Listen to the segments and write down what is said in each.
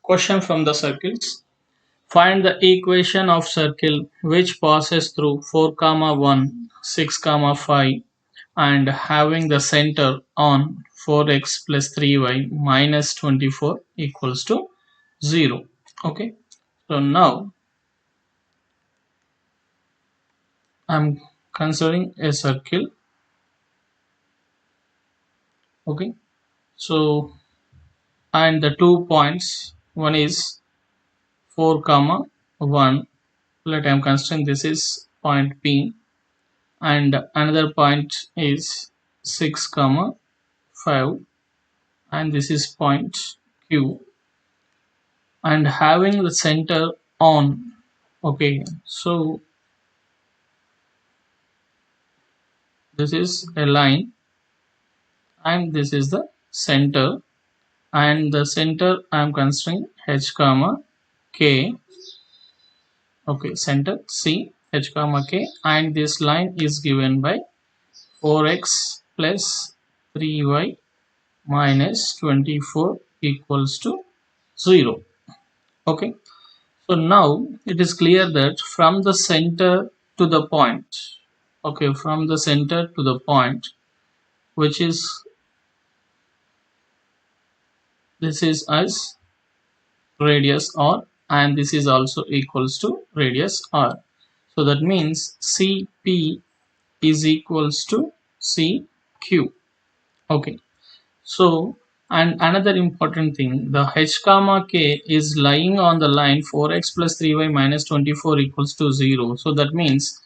Question from the circles. Find the equation of circle which passes through 4, comma 1, 6, comma 5 and having the center on 4x plus 3y minus 24 equals to 0. Okay. So now I'm considering a circle. Okay. So and the 2 points, one is 4 comma 1. Let I'm considering this is point P, and another point is 6 comma 5, and this is point Q, and having the center on. Okay, so this is a line and this is the center, and the center I am considering H comma K. Okay, center C H comma K, and this line is given by 4x plus 3y minus 24 equals to 0. Okay, so now it is clear that from the center to the point, okay, from the center to the point, which is this is as radius r, and this is also equals to radius r. So that means CP is equals to CQ. Okay, so and another important thing, the h comma k is lying on the line 4x plus 3y minus 24 equals to 0. So that means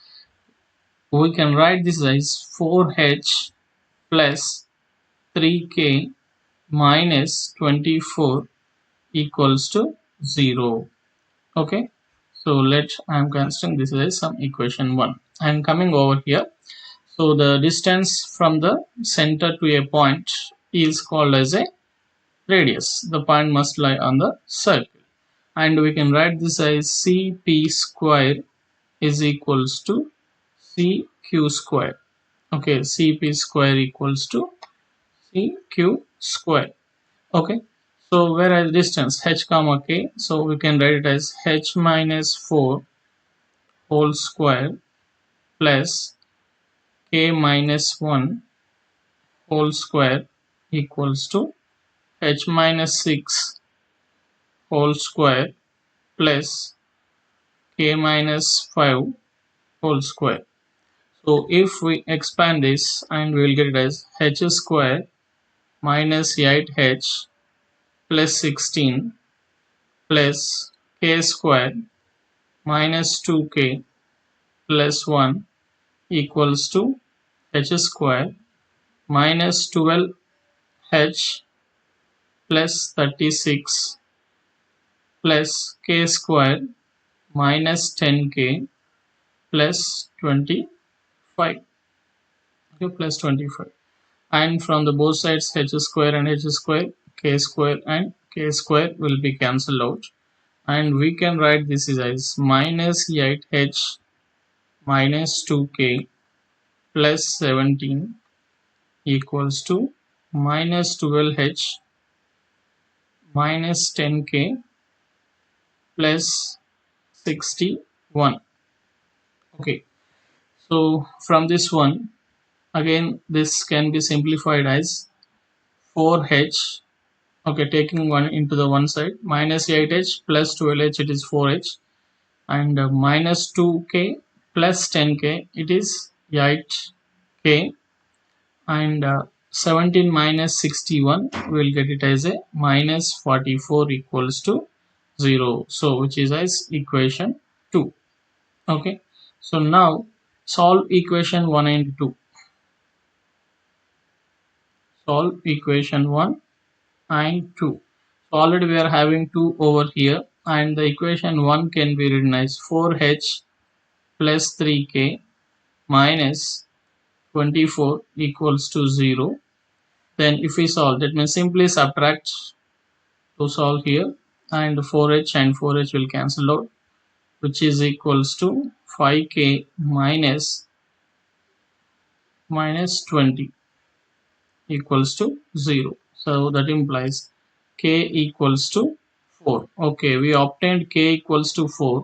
we can write this as 4h plus 3k minus 24 equals to 0. Okay, so I'm considering this as some equation 1. I'm coming over here. So the distance from the center to a point is called as a radius. The point must lie on the circle, and we can write this as CP square is equals to CQ square. Okay, CP square equals to CQ square. Okay, so whereas distance h comma k, so we can write it as h minus 4 whole square plus k minus 1 whole square equals to h minus 6 whole square plus k minus 5 whole square. So if we expand this, and we will get it as h square minus 8h plus 16 plus k square minus 2k plus 1 equals to h square minus 12h plus 36 plus k square minus 10k plus 25. Okay, plus 25. And from the both sides h square and h square, k square and k square will be cancelled out, and we can write this as minus 8h minus 2k plus 17 equals to minus 12h minus 10k plus 61. Okay, so from this one, again this can be simplified as 4h. Okay, taking one into the one side, minus 8h plus 12h, it is 4h, and minus 2k plus 10k, it is 8k, and 17 minus 61, we will get it as a minus 44 equals to 0. So which is as equation 2. Okay, so now solve equation 1 and 2. Solve equation 1 and 2. So already we are having 2 over here, and the equation 1 can be written as 4h plus 3k minus 24 equals to 0. Then if we solve, that means simply subtract to solve here, and 4h and 4h will cancel out, which is equals to 5k minus 20 equals to 0. So that implies k equals to 4. Okay, we obtained k equals to 4.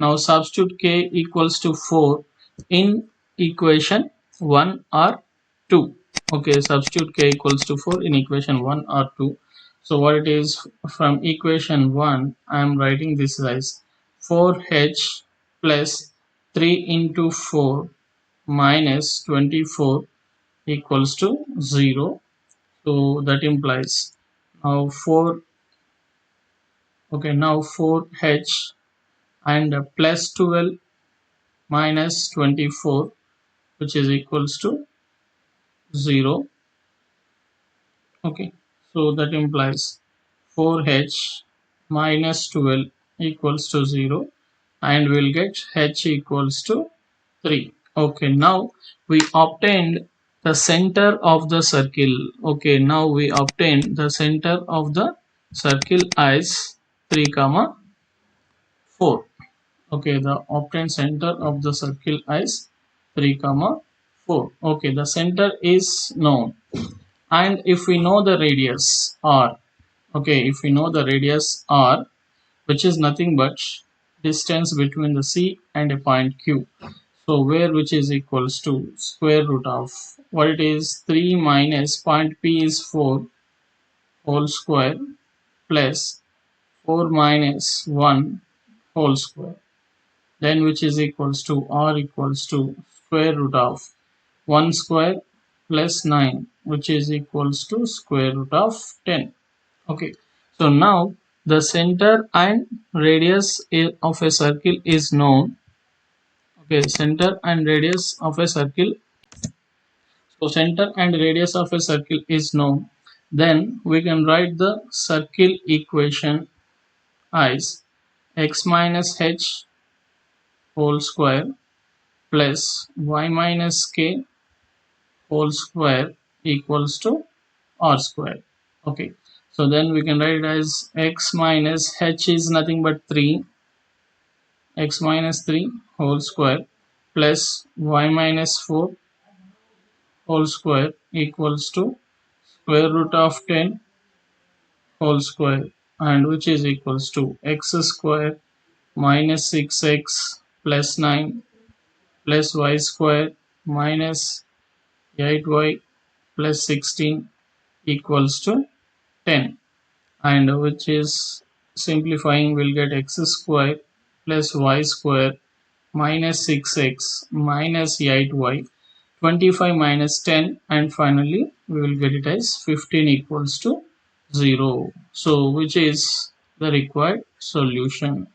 Now substitute k equals to 4 in equation 1 or 2. Okay, substitute k equals to 4 in equation 1 or 2. So what it is, from equation 1, I am writing this as 4h plus 3 into 4 minus 24 equals to 0. So that implies now 4, okay, now 4h and plus 12 minus 24, which is equals to 0. Okay, so that implies 4h minus 12 equals to 0, and we'll get h equals to 3. Okay, now we obtained the center of the circle. Okay, now we obtained the center of the circle as 3 comma 4. Okay, the obtained center of the circle is 3 comma 4. Okay, the center is known, and if we know the radius r, okay, if we know the radius r, which is nothing but distance between the C and a point Q, so where which is equals to square root of what it is, 3 minus point P is 4 whole square plus 4 minus 1 whole square, then which is equals to r equals to square root of 1 square plus 9, which is equals to square root of 10. Okay, so now the center and radius of a circle is known. Okay, center and radius of a circle, so center and radius of a circle is known, then we can write the circle equation as x minus h whole square plus y minus k whole square equals to r square. Okay, so then we can write it as x minus h is nothing but 3, x minus 3 whole square plus y minus 4 whole square equals to square root of 10 whole square, and which is equals to x square minus 6x plus 9 plus y square minus 8y plus 16 equals to 10, and which is simplifying, we'll get x square plus y square minus 6x minus 8y, 25 minus 10, and finally we will get it as 15 equals to 0. So which is the required solution.